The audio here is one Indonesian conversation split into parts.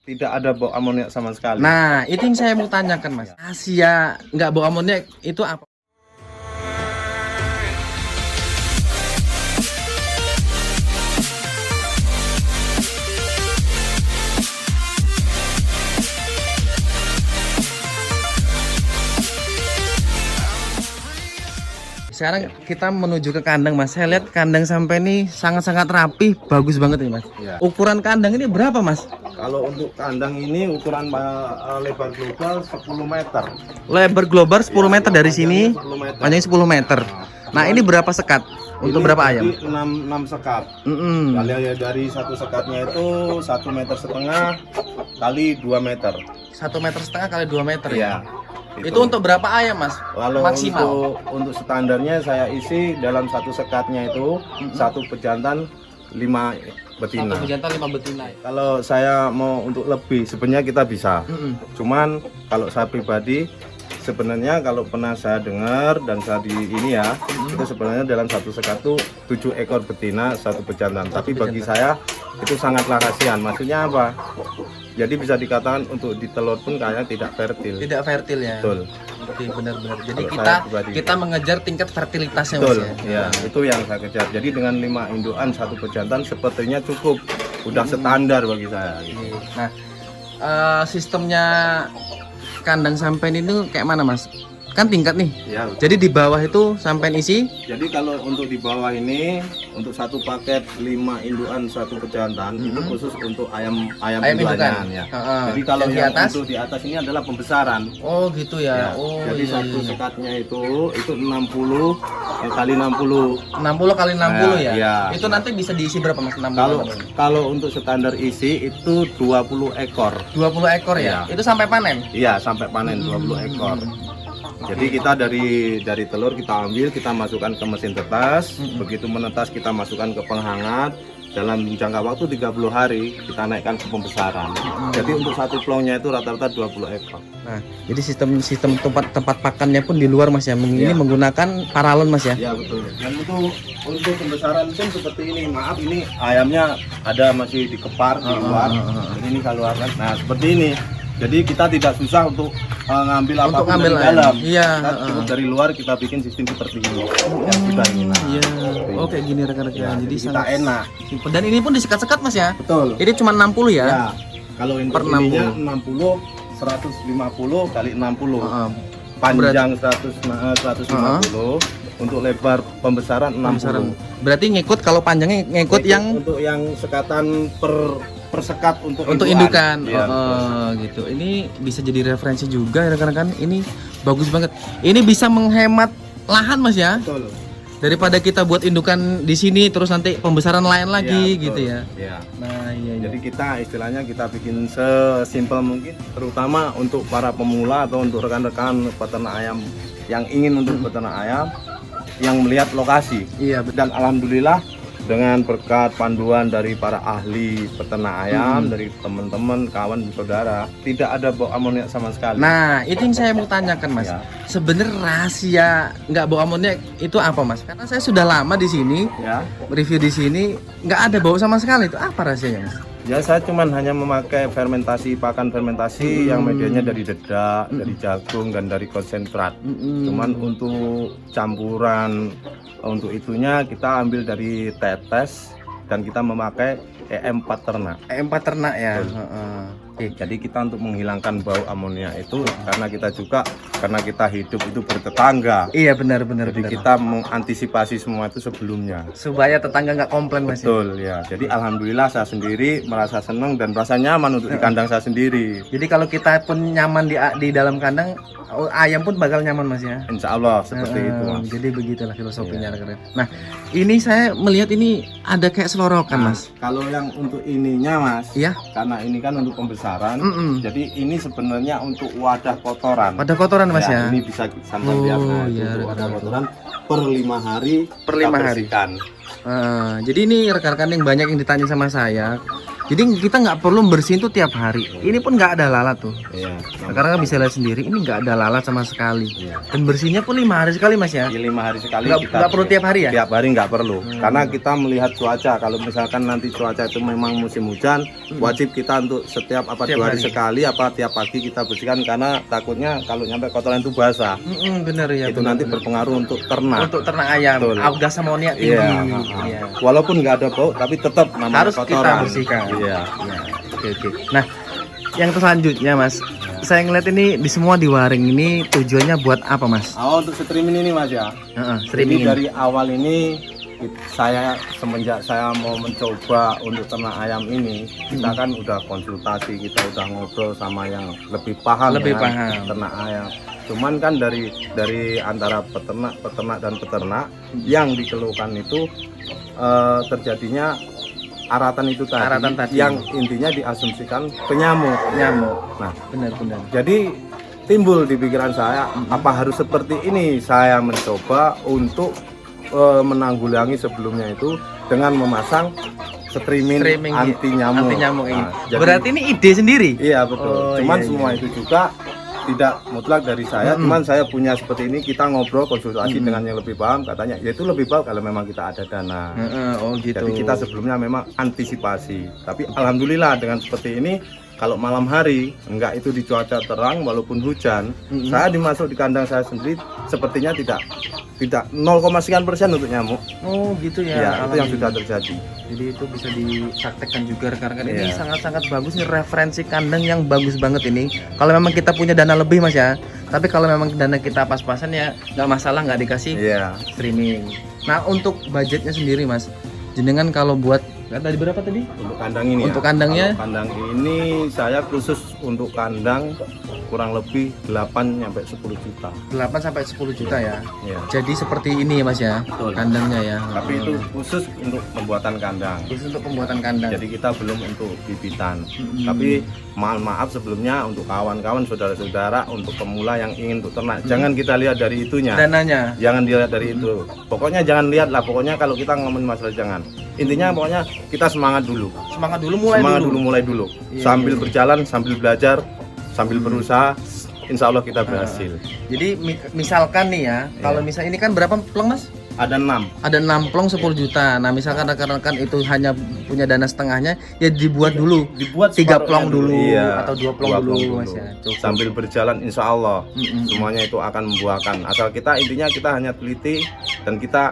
tidak ada bau amoniak sama sekali. Nah, itu yang saya mau tanyakan, Mas. Rahasia nggak bau amoniak itu apa? Sekarang kita menuju ke kandang, Mas. Saya lihat kandang sampai ini sangat-sangat rapi, bagus banget nih, Mas. Ya. Ukuran kandang ini berapa, Mas? Kalau untuk kandang ini ukuran lebar global 10 meter. Lebar global 10 meter dari sini, 10 meter. panjangnya 10 meter. Nah, ini berapa sekat? Untuk Ini berapa ayam? 6 sekat. Kali ya dari satu sekatnya itu 1,5 meter kali 2 meter. 1,5 meter kali 2 meter ya? Iya. Itu untuk berapa ayam, Mas? Kalau Maksimal? untuk standarnya saya isi dalam satu sekatnya itu satu pejantan 5 betina. Satu pejantan 5 betina. Kalau saya mau untuk lebih sebenarnya kita bisa. Cuman kalau saya pribadi sebenarnya kalau pernah saya dengar dan saya di ini ya, itu sebenarnya dalam satu sekat itu 7 ekor betina satu pejantan. Tapi bagi saya itu sangatlah kasihan. Maksudnya apa? Jadi bisa dikatakan untuk ditelur pun kayaknya tidak fertil. Tidak fertil ya. Betul. Oke, benar-benar. Jadi Kalau saya pribadi. kita mengejar tingkat fertilitasnya, Betul. Mas Ya, itu yang saya kejar. Jadi dengan 5 indukan satu pejantan sepertinya cukup. Udah standar bagi saya. Oke. Nah, sistemnya kandang sampean itu kayak mana, Mas? Kan tingkat nih. Ya. Jadi di bawah itu sampean isi. Jadi kalau untuk di bawah ini untuk satu paket 5 indukan satu pejantan itu khusus untuk ayam indukan ya. Jadi kalau Dan di yang atas? untuk di atas ini adalah pembesaran. Oh, gitu ya. Ya, Oh, jadi iya, satu iya. sekatnya itu 60 kali 60. 60 kali 60 ya. Iya. Itu nanti bisa diisi berapa, Mas? 60. Kalau untuk standar isi itu 20 ekor. 20 ekor ya. Iya. Itu sampai panen. Iya, sampai panen 20 ekor. Jadi kita dari telur kita ambil, kita masukkan ke mesin tetas. Begitu menetas kita masukkan ke penghangat. Dalam jangka waktu 30 hari kita naikkan ke pembesaran. Jadi untuk satu plongnya itu rata-rata 20 ekor. Nah, jadi sistem tempat pakannya pun di luar, Mas ya. Ini Iya. menggunakan paralon, Mas ya. Ya betul. Dan untuk pembesaran pun seperti ini. Maaf ini ayamnya ada masih dikepar di luar. Jadi ini keluarkan. Nah seperti ini. Jadi kita tidak susah untuk ngambil Untuk apapun ngambil dari dalam. Iya. Kita cukup dari luar kita bikin sistem seperti ini. Yang kita inginkan. Iya. Oh, kayak gini rekan-rekan. Ya, jadi kita sangat enak. simpel. Dan ini pun disekat-sekat, Mas ya. Betul. Ini cuma 60 ya. Ya. Kalau ini Per 60 150 kali 60. Heeh. Panjang 150. Untuk lebar pembesaran 60. Berarti ngikut, kalau panjangnya ngikut yang untuk yang sekatan per sekat untuk indukan. Iya, Gitu. Ini bisa jadi referensi juga ya rekan-rekan. Ini bagus banget. Ini bisa menghemat lahan, Mas ya. betul. Daripada kita buat indukan di sini terus nanti pembesaran lain lagi Iya, gitu betul. ya. Iya. Nah, iya. Jadi kita istilahnya kita bikin sesimpel mungkin, terutama untuk para pemula atau untuk rekan-rekan peternak ayam yang ingin untuk peternak ayam yang melihat lokasi. Iya, betul. Dan alhamdulillah dengan berkat panduan dari para ahli peternak ayam, dari teman-teman, kawan, saudara, tidak ada bau amoniak sama sekali. Nah, itu yang saya mau tanyakan, Mas. Ya. Sebenarnya rahasia nggak bau amoniak itu apa, Mas? Karena saya sudah lama di sini, Ya, review di sini, nggak ada bau sama sekali. Itu apa rahasianya, Mas? ya saya cuman hanya memakai pakan fermentasi yang medianya dari dedak, dari jagung dan dari konsentrat. Cuman untuk campuran untuk itunya kita ambil dari tetes dan kita memakai EM4 ternak. EM4 ternak ya. Betul. Heeh. Jadi kita untuk menghilangkan bau amonia itu karena kita hidup itu bertetangga. Iya, benar-benar. Jadi kita mengantisipasi semua itu sebelumnya. Supaya tetangga nggak komplain, Mas. Betul ya. Jadi alhamdulillah saya sendiri merasa senang dan merasa nyaman untuk di kandang saya sendiri. Jadi kalau kita pun nyaman di dalam kandang, ayam pun bakal nyaman, Mas ya. Insya Allah seperti itu, Mas. Jadi begitulah filosofinya rekan-rekan. Nah, ini saya melihat ini ada kayak selorokan, Mas. Kalau yang untuk ininya, Mas, Iya. karena ini kan untuk pembesaran. Jadi ini sebenarnya untuk wadah kotoran. Wadah kotoran, Mas ya. Ini bisa sampai lihat nah, itu iya, untuk wadah kotoran per 5 hari. Per kita 5 hari. bersihkan. Jadi ini rekan-rekan yang banyak yang ditanya sama saya, Jadi kita nggak perlu bersihin tuh tiap hari. Ini pun nggak ada lalat tuh. Iya. Sekarang kan bisa lihat sendiri, ini nggak ada lalat sama sekali. Iya. Dan bersihnya pun 5 hari sekali mas ya. Di 5 hari sekali Nggak perlu tiap hari ya? Tiap hari nggak perlu, karena kita melihat cuaca. Kalau misalkan nanti cuaca itu memang musim hujan, wajib kita untuk setiap apa Tiap 2 hari hari. sekali apa tiap pagi kita bersihkan, karena takutnya kalau nyampe kotoran itu basah. Bener ya. Itu bener, nanti bener. berpengaruh untuk ternak. Untuk ternak ayam, Betul. gas amoniak tinggi. Iya. Iya. Walaupun nggak ada bau, tapi tetap namanya Harus kita kotoran. bersihkan. Iya. Ya, oke. Nah, yang selanjutnya mas, saya ngeliat ini di semua di waring ini tujuannya buat apa mas? Untuk streaming ini mas ya. Streaming Ini dari awal ini saya semenjak saya mau mencoba untuk ternak ayam ini, kita kan udah konsultasi, kita udah ngobrol sama yang lebih paham ternak ayam. Cuman kan dari antara peternak dan peternak yang dikeluhkan itu terjadinya aratan itu tadi, yang intinya diasumsikan penyamuk. Nah, benar-benar. jadi timbul di pikiran saya, apa harus seperti ini? Saya mencoba untuk menanggulangi sebelumnya itu dengan memasang streaming anti nyamuk. Nah, jadi, berarti ini ide sendiri? Iya betul. Cuman semua itu juga tidak mutlak dari saya, cuman saya punya seperti ini, kita ngobrol konsultasi dengan yang lebih paham, katanya yaitu lebih baik kalau memang kita ada dana. Gitu. Jadi kita sebelumnya memang antisipasi, tapi alhamdulillah dengan seperti ini, kalau malam hari enggak itu di cuaca terang walaupun hujan, saya dimasuk di kandang saya sendiri sepertinya tidak 0,sekian% untuk nyamuk. Gitu ya. Ya, itu yang sudah terjadi. Jadi itu bisa dipraktekkan juga rekan-rekan. Ini sangat-sangat bagus nih, referensi kandang yang bagus banget ini. Kalau memang kita punya dana lebih mas ya, tapi kalau memang dana kita pas-pasan ya nggak masalah, nggak dikasih streaming. Nah untuk budgetnya sendiri mas, jenengan kalau buat tadi berapa tadi? Untuk kandang ini. Untuk kandangnya? Kalau kandang ini saya khusus untuk kandang kurang lebih 8-10 juta. 8-10 juta ya. Iya. Jadi seperti ini ya mas ya. Betul. Kandangnya ya. Tapi itu khusus untuk pembuatan kandang. Khusus untuk pembuatan kandang. Jadi kita belum untuk bibitan. Tapi maaf sebelumnya untuk kawan-kawan, saudara-saudara, untuk pemula yang ingin untuk ternak, jangan kita lihat dari itunya. Dananya. Jangan dilihat dari itu. Pokoknya jangan lihat lah. Pokoknya kalau kita ngomongin masalah jangan. Intinya pokoknya kita semangat dulu. Mulai dulu. Sambil berjalan, sambil belajar, sambil berusaha, insya Allah kita berhasil. Jadi misalkan nih ya, kalau misalnya ini kan berapa plong mas? Ada 6. Ada 6 plong 10 juta. Nah misalkan rekan-rekan itu hanya punya dana setengahnya, ya dibuat dulu. Dibuat 3 plong dulu, iya, atau 2 plong dulu mas ya. Cukup. Sambil berjalan insya Allah semuanya itu akan membuahkan. Asal kita intinya kita hanya teliti dan kita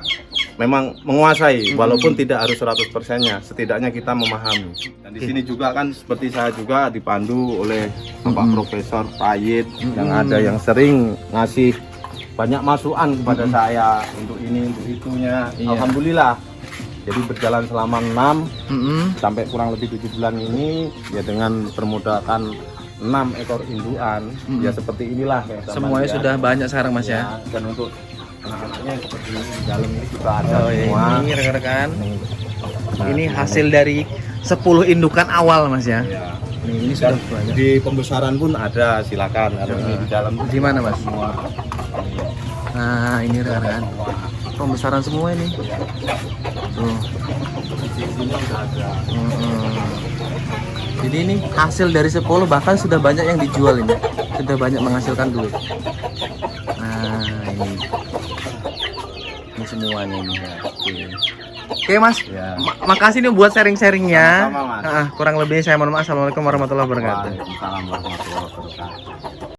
memang menguasai, walaupun tidak harus 100%-nya, setidaknya kita memahami. Dan di sini juga kan seperti saya juga dipandu oleh Bapak Profesor Payit yang ada yang sering ngasih banyak masukan kepada saya untuk ini, untuk itunya. Alhamdulillah. Jadi berjalan selama 6 sampai kurang lebih 7 bulan ini ya dengan permudahan 6 ekor indukan. Ya seperti inilah kayak semuanya sudah banyak sekarang mas ya. Dan untuk anak-anaknya seperti ini, di dalam ini juga ada semua. Ini rekan-rekan. Ini hasil dari 10 indukan awal mas ya. Ini sudah banyak. Di pembesaran pun ada, silakan. Kalau ini di dalam di mana mas? semua. Nah ini rekan-rekan, pembesaran semua ini. Tuh. Jadi ini hasil dari 10, bahkan sudah banyak yang dijual ini, sudah banyak menghasilkan duit. Nah ini semuanya ini ya. Oke mas, makasih nih buat sharing-sharingnya. Sama-sama, Mas. Kurang lebih saya mohon maaf. Assalamualaikum warahmatullahi wabarakatuh. Waalaikumsalam warahmatullahi wabarakatuh.